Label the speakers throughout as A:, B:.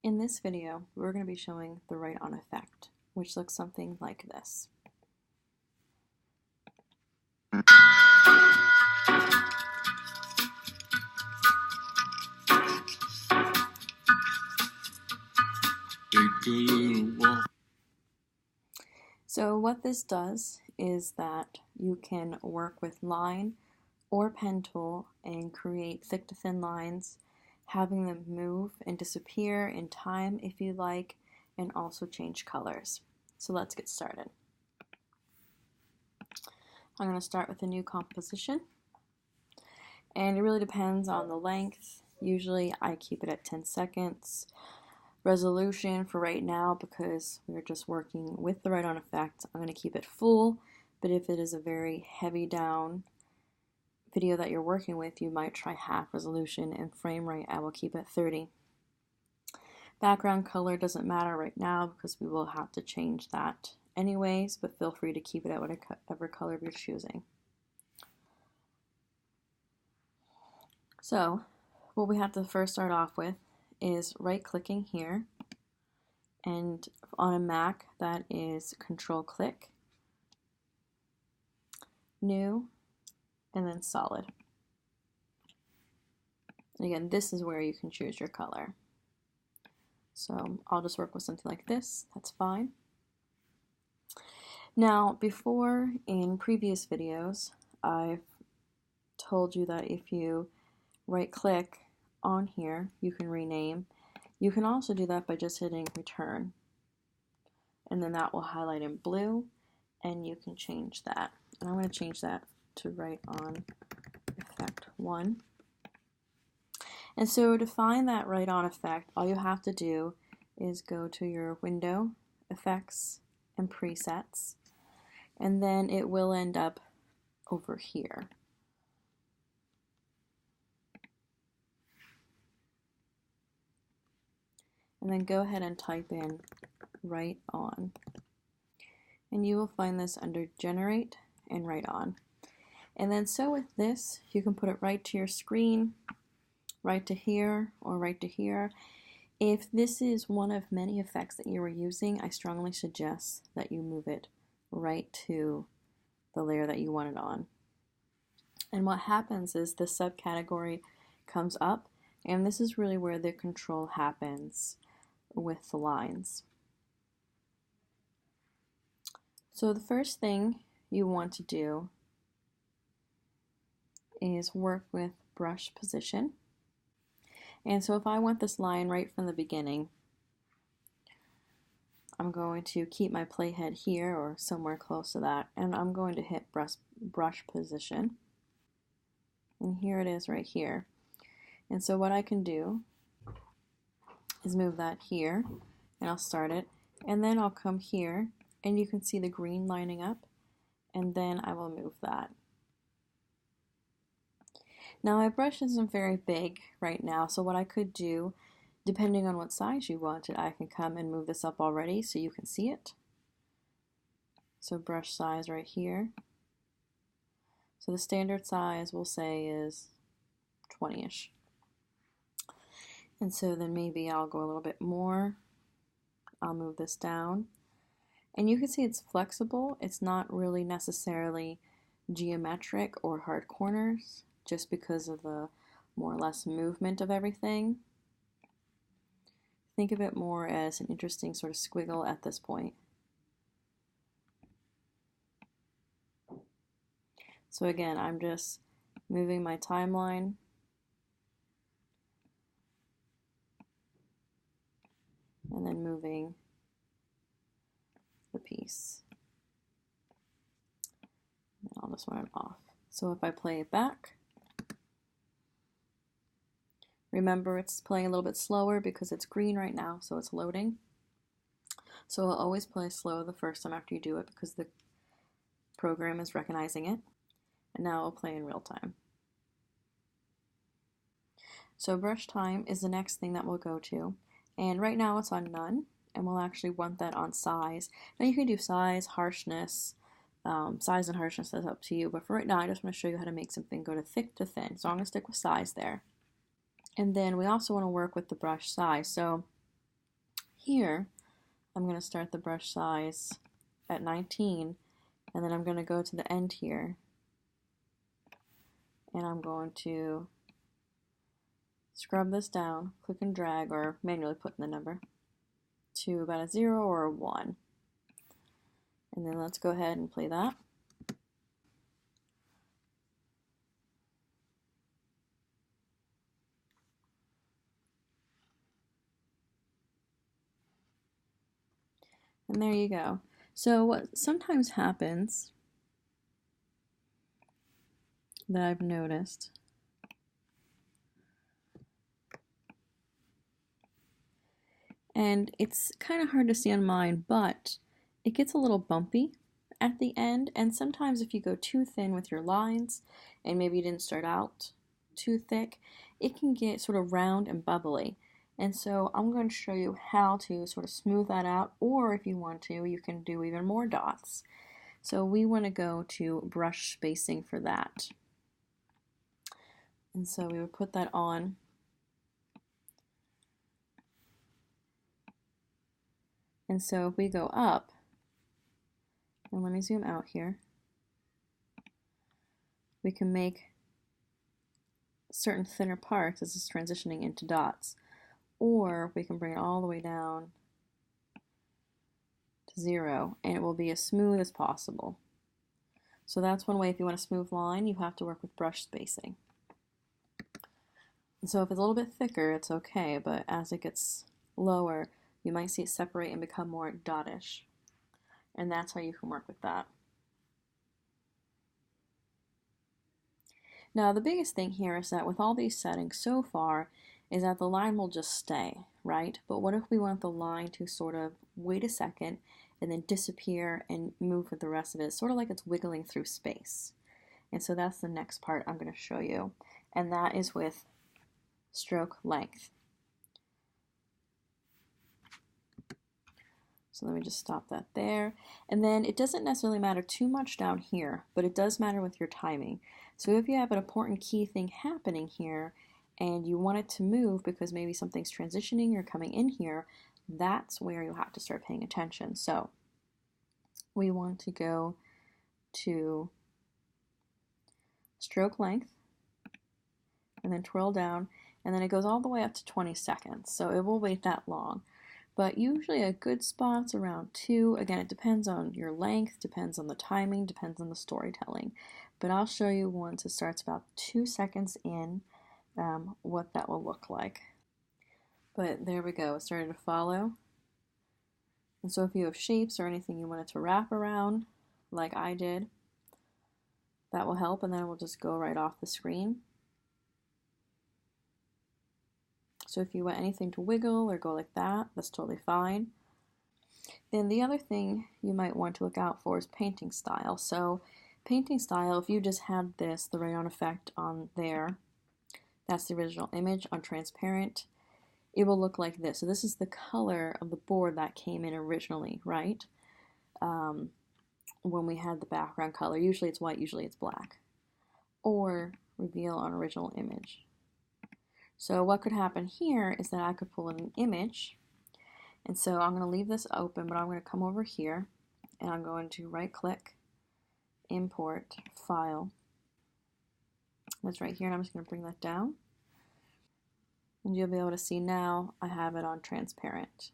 A: In this video, we're going to be showing the write-on effect, which looks something like this. So what this does is that you can work with line or pen tool and create thick to thin lines, having them move and disappear in time if you like, and also change colors. So let's get started. I'm going to start with a new composition, and it really depends on the length. Usually I keep it at 10 seconds. Resolution for right now, because we're just working with the write-on effect, I'm going to keep it full, but if it is a very heavy down video that you're working with, you might try half resolution, and frame rate I will keep at 30. Background color doesn't matter right now because we will have to change that anyways, but feel free to keep it at whatever color you're choosing. So what we have to first start off with is right clicking here, and on a Mac that is Control click, new, and then solid. And again, this is where you can choose your color. So I'll just work with something like this, that's fine. Now before, in previous videos, I've told you that if you right click on here, you can rename. You can also do that by just hitting return, and then that will highlight in blue, and you can change that. And I'm going to change that to write-on effect 1. And so to find that write-on effect, all you have to do is go to your window, effects, and presets, and then it will end up over here. And then go ahead and type in write-on. And you will find this under generate and write-on. And then so with this, you can put it right to your screen, right to here, or right to here. If this is one of many effects that you are using, I strongly suggest that you move it right to the layer that you want it on. And what happens is the subcategory comes up, and this is really where the control happens with the lines. So the first thing you want to do is work with brush position. And so if I want this line right from the beginning, I'm going to keep my playhead here or somewhere close to that, and I'm going to hit brush position. And here it is right here. And so what I can do is move that here, and I'll start it, and then I'll come here, and you can see the green lining up, and then I will move that. Now my brush isn't very big right now, so what I could do, depending on what size you wanted, I can come and move this up already so you can see it. So brush size right here. So the standard size we'll say is 20-ish. And so then maybe I'll go a little bit more. I'll move this down. And you can see it's flexible. It's not really necessarily geometric or hard corners, just because of the more or less movement of everything. Think of it more as an interesting sort of squiggle at this point. So again, I'm just moving my timeline. And then moving the piece. And I'll just run it off. So if I play it back, remember it's playing a little bit slower because it's green right now, so it's loading. So I'll always play slow the first time after you do it because the program is recognizing it. And now I'll play in real time. So brush time is the next thing that we'll go to. And right now it's on none, and we'll actually want that on size. Now you can do size, harshness, size and harshness is up to you, but for right now I just want to show you how to make something go to thick to thin. So I'm going to stick with size there. And then we also want to work with the brush size. So Here, I'm going to start the brush size at 19, and then I'm going to go to the end here, and I'm going to scrub this down, click and drag, or manually put in the number, to about a 0 or a 1. And then let's go ahead and play that. And there you go. So what sometimes happens that I've noticed and it's kind of hard to see on mine, but it gets a little bumpy at the end, and sometimes if you go too thin with your lines and maybe you didn't start out too thick, it can get sort of round and bubbly. And so I'm going to show you how to sort of smooth that out, or if you want to, you can do even more dots. So we want to go to brush spacing for that. And so we would put that on. And so if we go up, and let me zoom out here, we can make certain thinner parts as it's transitioning into dots. Or we can bring it all the way down to 0, and it will be as smooth as possible. So that's one way. If you want a smooth line, you have to work with brush spacing. And so if it's a little bit thicker, it's okay, but as it gets lower, you might see it separate and become more dottish. And that's how you can work with that. Now, the biggest thing here is that with all these settings so far, is that the line will just stay, right? But what if we want the line to sort of wait a second and then disappear and move with the rest of it? It's sort of like it's wiggling through space. And so that's the next part I'm going to show you. And that is with stroke length. So let me just stop that there. And then it doesn't necessarily matter too much down here, but it does matter with your timing. So if you have an important key thing happening here and you want it to move because maybe something's transitioning or coming in here, that's where you'll have to start paying attention. So we want to go to stroke length and then twirl down, and then it goes all the way up to 20 seconds. So it will wait that long. But usually a good spot's around 2. Again, it depends on your length, depends on the timing, depends on the storytelling. But I'll show you once it starts about 2 seconds in what that will look like. But there we go, it started to follow. And so if you have shapes or anything you want it to wrap around, like I did, that will help, and then it will just go right off the screen. So if you want anything to wiggle or go like that, that's totally fine. Then the other thing you might want to look out for is painting style. So painting style, if you just had this, the rayon effect on there, that's the original image on transparent, it will look like this. So this is the color of the board that came in originally, right? When we had the background color, usually it's white, usually it's black. Or reveal on original image. So what could happen here is that I could pull in an image, and so I'm going to leave this open, but I'm going to come over here and I'm going to right click, import file. That's right here, and I'm just going to bring that down. And you'll be able to see now I have it on transparent.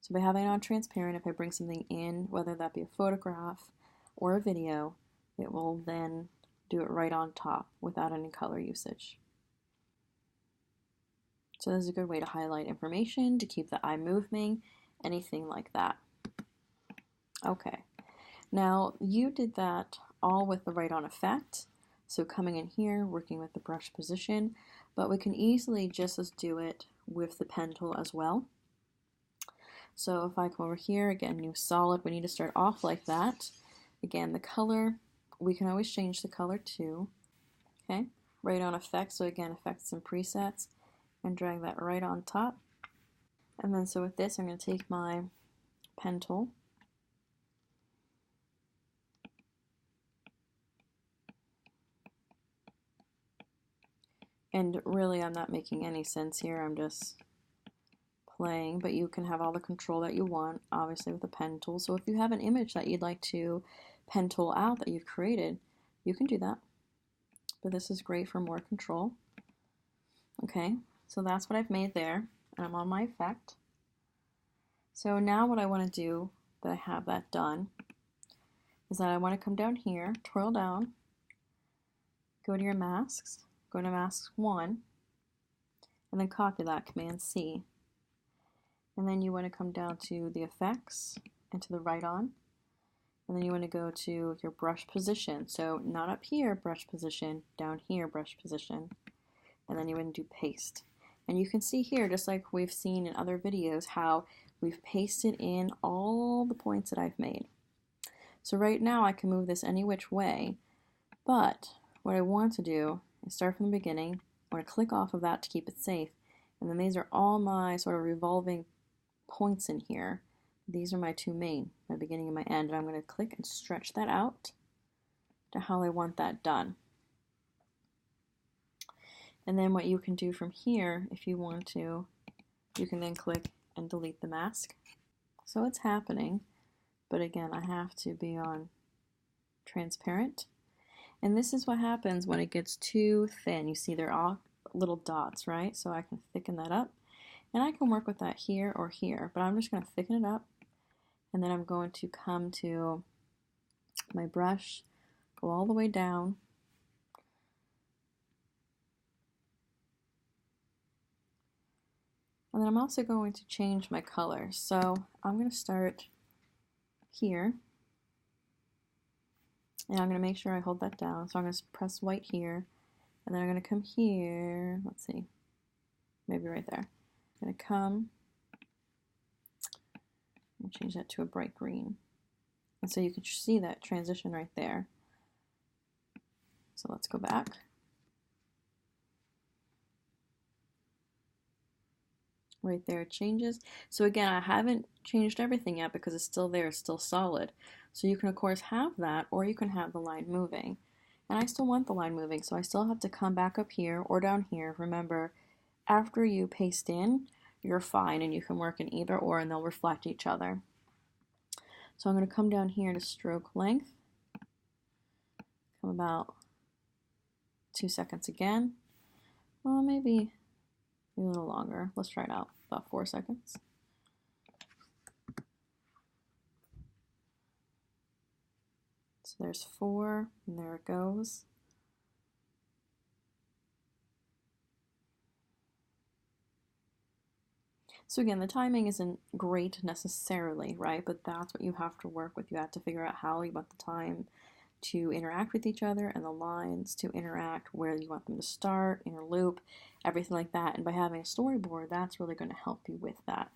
A: So by having it on transparent, if I bring something in, whether that be a photograph or a video, it will then do it right on top without any color usage. So this is a good way to highlight information, to keep the eye moving, anything like that. Okay, now you did that all with the right on effect. So coming in here, working with the brush position, but we can easily just as do it with the pen tool as well. So if I come over here, again, new solid, we need to start off like that. Again, the color, we can always change the color too. Okay, right on effect, so again, effects and presets, and drag that right on top. And then so with this, I'm going to take my pen tool and really I'm not making any sense here, I'm just playing, but you can have all the control that you want, obviously with the pen tool. So if you have an image that you'd like to pen tool out that you've created, you can do that. But this is great for more control. Okay, so that's what I've made there, and I'm on my effect. So now what I want to do, that I have that done, is that I want to come down here, twirl down, go to your masks, go to mask 1, and then copy that, Command C. And then you want to come down to the effects and to the right on, and then you want to go to your brush position. So not up here, brush position, down here, brush position, and then you want to do paste. And you can see here, just like we've seen in other videos, how we've pasted in all the points that I've made. So right now I can move this any which way, but what I want to do is start from the beginning. I want to click off of that to keep it safe, and then these are all my sort of revolving points in here. These are my two main, my beginning and my end, and I'm going to click and stretch that out to how I want that done. And then what you can do from here, if you want to, you can then click and delete the mask. So it's happening, but again, I have to be on transparent. And this is what happens when it gets too thin. You see they're all little dots, right? So I can thicken that up. And I can work with that here or here, but I'm just going to thicken it up. And then I'm going to come to my brush, go all the way down. And then I'm also going to change my color. So I'm going to start here. And I'm going to make sure I hold that down. So I'm going to press white here. And then I'm going to come here. Let's see. Maybe right there. I'm going to come and change that to a bright green. And so you can see that transition right there. So let's go back. Right there it changes. So again, I haven't changed everything yet because it's still there, it's still solid. So you can of course have that, or you can have the line moving. And I still want the line moving, so I still have to come back up here or down here. Remember, after you paste in, you're fine and you can work in either or and they'll reflect each other. So I'm going to come down here to stroke length. Come about 2 seconds again. Well, maybe a little longer. Let's try it out. About 4 seconds. So there's 4, and there it goes. So again, the timing isn't great necessarily, right? But that's what you have to work with. You have to figure out how you want the time to interact with each other and the lines to interact, where you want them to start, interloop, everything like that. And by having a storyboard, that's really going to help you with that.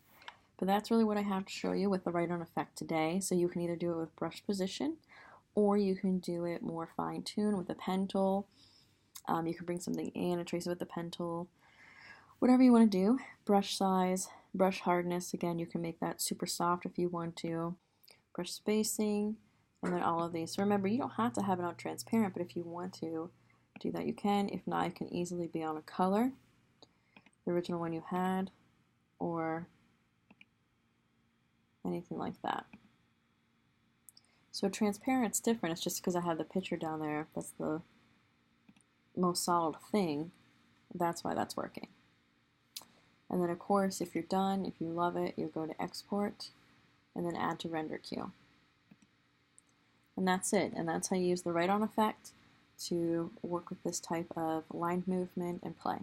A: But that's really what I have to show you with the write-on effect today. So you can either do it with brush position, or you can do it more fine-tuned with a pen tool. You can bring something in and trace it with the pen tool. Whatever you want to do. Brush size, brush hardness, again, you can make that super soft if you want to. Brush spacing, and then all of these. So remember, you don't have to have it on transparent, but if you want to do that, you can. If not, it can easily be on a color, the original one you had, or anything like that. So transparent's different. It's just because I have the picture down there. That's the most solid thing. That's why that's working. And then of course, if you're done, if you love it, you go to export and then add to render queue. And that's it. And that's how you use the write-on effect to work with this type of line movement and play.